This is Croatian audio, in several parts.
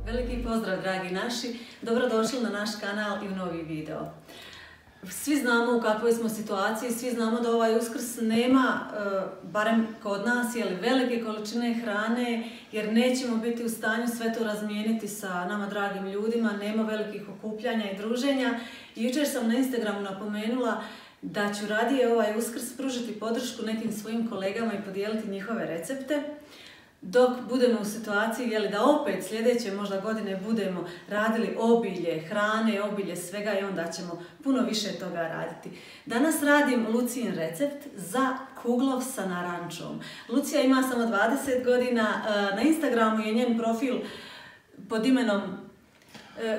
Veliki pozdrav, dragi naši. Dobrodošli na naš kanal i u novi video. Svi znamo u kakvoj smo situaciji, svi znamo da ovaj Uskrs nema, barem kod nas, velike količine hrane, jer nećemo biti u stanju sve to razmijeniti sa nama dragim ljudima, nema velikih okupljanja i druženja. Jučer sam na Instagramu napomenula da ću radije ovaj Uskrs pružiti podršku nekim svojim kolegama i podijeliti njihove recepte. Dok budemo u situaciji da opet sljedeće možda godine budemo radili obilje hrane, obilje svega i onda ćemo puno više toga raditi. Danas radim Lucijin recept za kuglov sa narančom. Lucija ima samo 20 godina, na Instagramu je njen profil pod imenom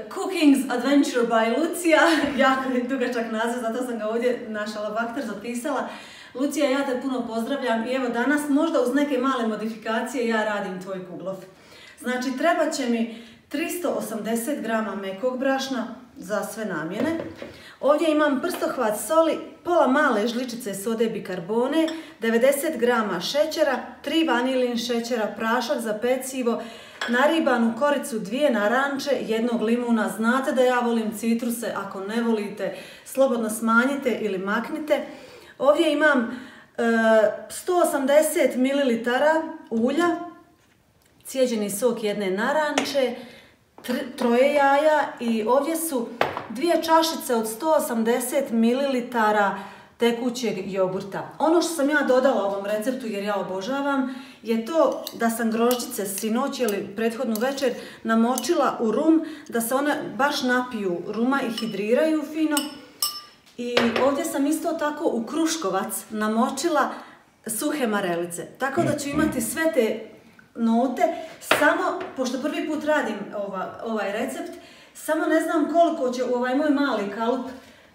Cooking's Adventure by Lucija, jako je dugačak naziv, zato sam ga ovdje na šalabahter zapisala. Lucija, ja te puno pozdravljam i evo danas možda uz neke male modifikacije ja radim tvoj kuglov. Znači treba će mi 380 grama mekog brašna za sve namjene. Ovdje imam prstohvat soli, pola male žličice sode bikarbone, 90 grama šećera, 3 vanilin šećera, prašak za pecivo, naribanu koricu, 2 naranče, 1 limuna. Znate da ja volim citruse, ako ne volite slobodno smanjite ili maknite. Ovdje imam 180 ml ulja, cijeđeni sok 1 naranče, 3 jaja i ovdje su 2 čašice od 180 ml tekućeg jogurta. Ono što sam ja dodala ovom receptu, jer ja obožavam, je to da sam grožđice sinoć ili prethodnu večer namočila u rum, da se one baš napiju ruma i hidriraju fino. I ovdje sam isto tako u kruškovac namočila suhe marelice. Tako da ću imati sve te note, samo, pošto prvi put radim ovaj recept, samo ne znam koliko će u ovaj moj mali kalup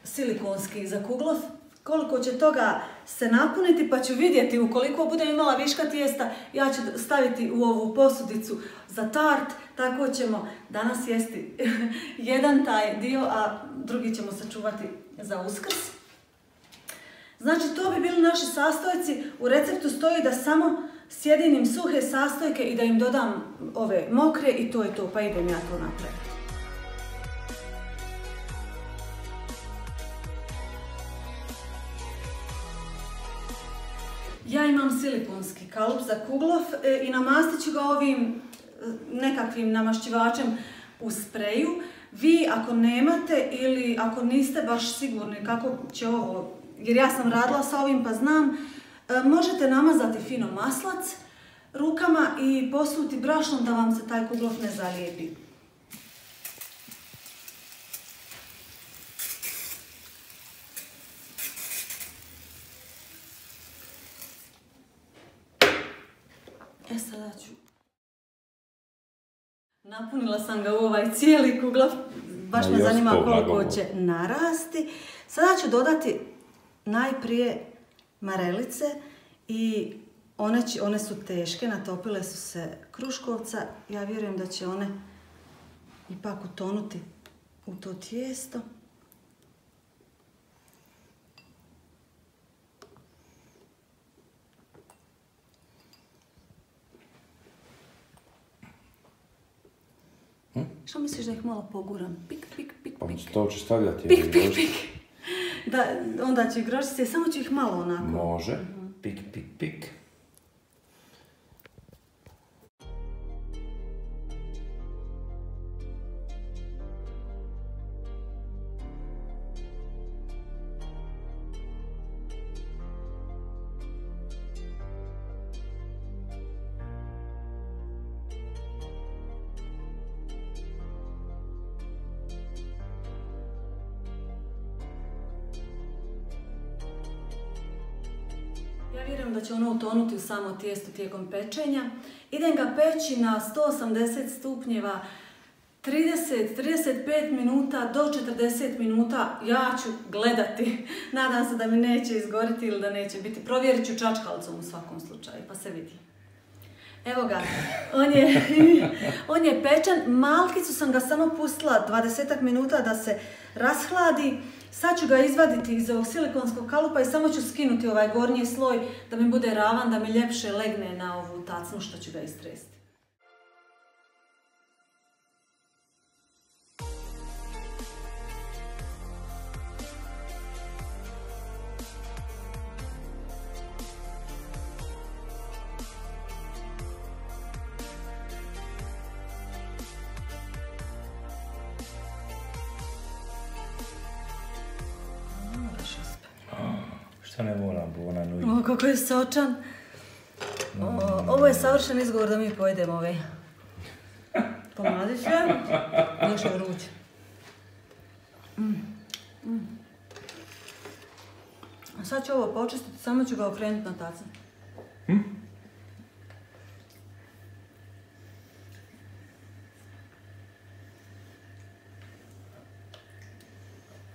silikonski za kuglov, koliko će toga se napuniti, pa ću vidjeti ukoliko budem imala viška tijesta, ja ću staviti u ovu posudicu za tart, tako ćemo danas jesti jedan taj dio, a drugi ćemo sačuvati za Uskrs. Znači to bi bili naši sastojci, u receptu stoji da samo sjedinim suhe sastojke i da im dodam ove mokre i to je to, pa idem ja to napraviti. Ja imam silikonski kalup za kuglov i namastit ću ga ovim nekakvim namašćivačem u spreju. Vi ako nemate ili ako niste baš sigurni kako će ovo, jer ja sam radila sa ovim pa znam, možete namazati fino maslac rukama i posuti brašnom da vam se taj kuglov ne zalijepi. Sada ću... Napunila sam ga u ovaj cijeli kuglov, baš me zanima koliko će narasti. Sada ću dodati najprije marelice i one su teške, natopile su se kruškovca. Ja vjerujem da će one ipak utonuti u to tijesto. Što misliš da ih malo poguram? Pik, pik, pik, Pa pik. to ću stavljati. Pik, pik, pik. Da, onda će grožice, samo ću ih malo onako. Može. Pik, pik, pik. Ja vjerujem da će ono utonuti u samo tijesto tijekom pečenja. Idem ga peći na 180 stupnjeva 30-35 minuta do 40 minuta. Ja ću gledati. Nadam se da mi neće izgoriti ili da neće biti. Provjerit ću čačkalcom u svakom slučaju, pa se vidi. Evo ga, on je pečen. Malkicu sam ga samo pustila 20 minuta da se rashladi. Sad ću ga izvaditi iz ovog silikonskog kalupa i samo ću skinuti ovaj gornji sloj da mi bude ravan, da mi ljepše legne na ovu tacnu što ću ga istresti. Ništa ne moram, bona nuji. O, kako je sočan. Ovo je savršen izgovor da mi pojedemo ove. Pomadi se. Još je vruć. A sad ću ovo počistiti, samo ću ga okrenuti na tacu.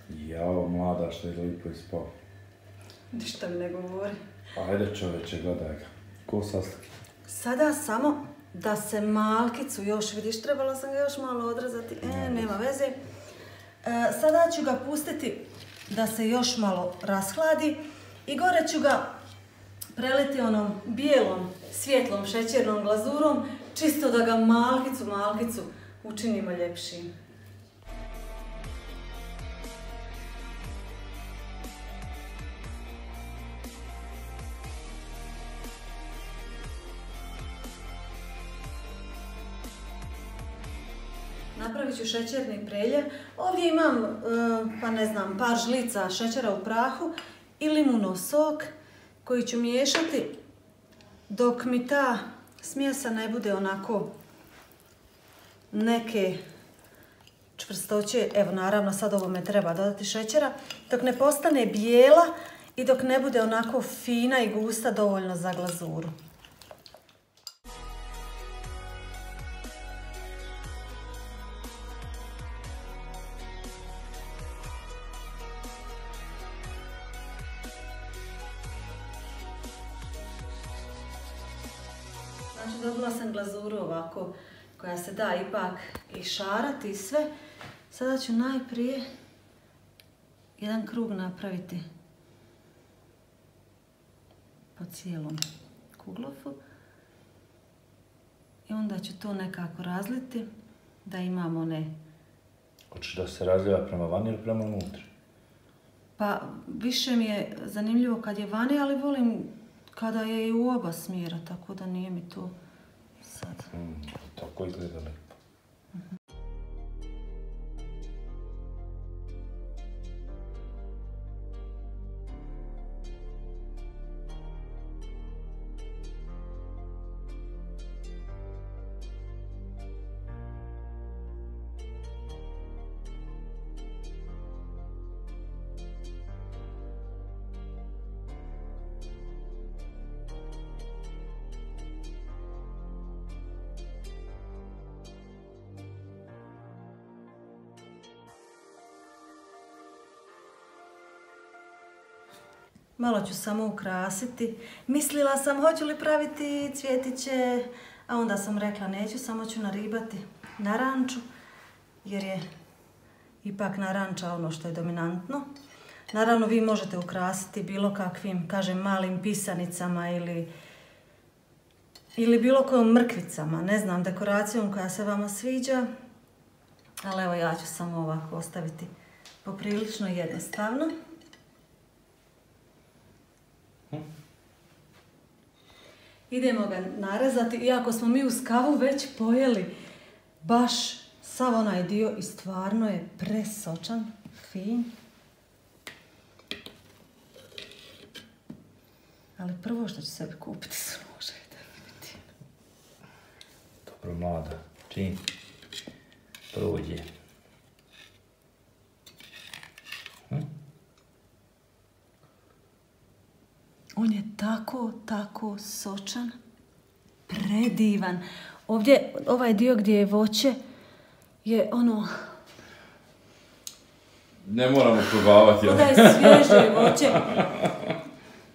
Jao, mlada, što je lipo ispao. Ništa mi ne govori. Ajde čoveče, gledaj ga. Ko sasliki? Sada samo da se malkicu još, vidiš, trebala sam ga još malo odrezati. Nema veze. Sada ću ga pustiti da se još malo rashladi i gore ću ga preliti onom bijelom, svjetlom šećernom glazurom, čisto da ga malkicu učinimo ljepšim. Napravit ću šećerni preljev. Ovdje imam, pa ne znam, par žlica šećera u prahu i limunov sok koji ću miješati dok mi ta smjesa ne bude onako neke čvrstoće. Evo, naravno, sad ovome treba dodati šećera. Dok ne postane bijela i dok ne bude onako fina i gusta dovoljno za glazuru. Znači, dobila sam glazuru ovako, koja se da ipak i šarati i sve. Sada ću najprije jedan krug napraviti po cijelom kuglofu. I onda ću to nekako razliti da imamo one... Hoćeš da se razlijeva prema vani ili prema unutra? Pa, više mi je zanimljivo kad je vani, ali volim kada je i u oba smjera, tako da nije mi to sad. Tako izgleda lepo. Malo ću samo ukrasiti. Mislila sam hoću li praviti cvjetiće, a onda sam rekla neću, samo ću naribati naranču, jer je ipak naranča ono što je dominantno. Naravno, vi možete ukrasiti bilo kakvim, kažem, malim pisanicama ili bilo kojom mrkvicama, ne znam, dekoracijom koja se vama sviđa. Ali evo, ja ću samo ovako ostaviti poprilično jednostavno. Idemo ga narezati, iako smo mi uz kavu već pojeli baš sav onaj dio i stvarno je presočan, fin. Ali prvo što ću sebi kupiti su nože, definitivno. Dobro, mlada, čim prođe. On je tako sočan, predivan. Ovdje, ovaj dio gdje je voće, je ono... Ne moramo probavati. Onda je svježe voće.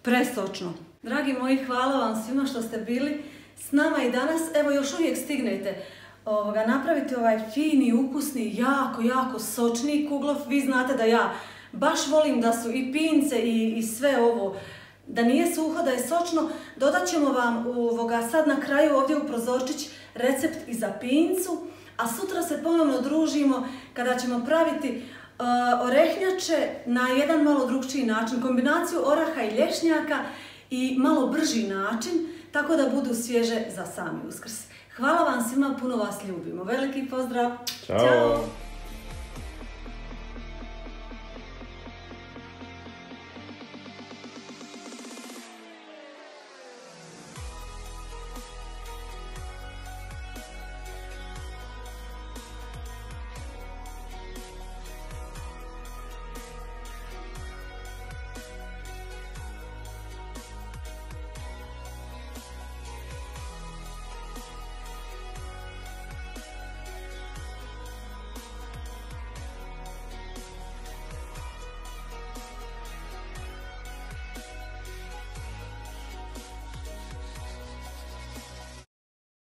Presočno. Dragi moji, hvala vam svima što ste bili s nama i danas. Evo, još uvijek stignete napraviti ovaj fini, ukusni, jako sočni kuglov. Vi znate da ja baš volim da su i pince i sve ovo, da nije suho, da je sočno. Dodat ćemo vam sad na kraju ovdje u prozorčić recept i za pincu, a sutra se ponovno družimo kada ćemo praviti orehnjače na jedan malo drugčiji način, kombinaciju oraha i lješnjaka i malo brži način, tako da budu svježe za sami Uskrs. Hvala vam svima, puno vas ljubimo. Veliki pozdrav! Ćao!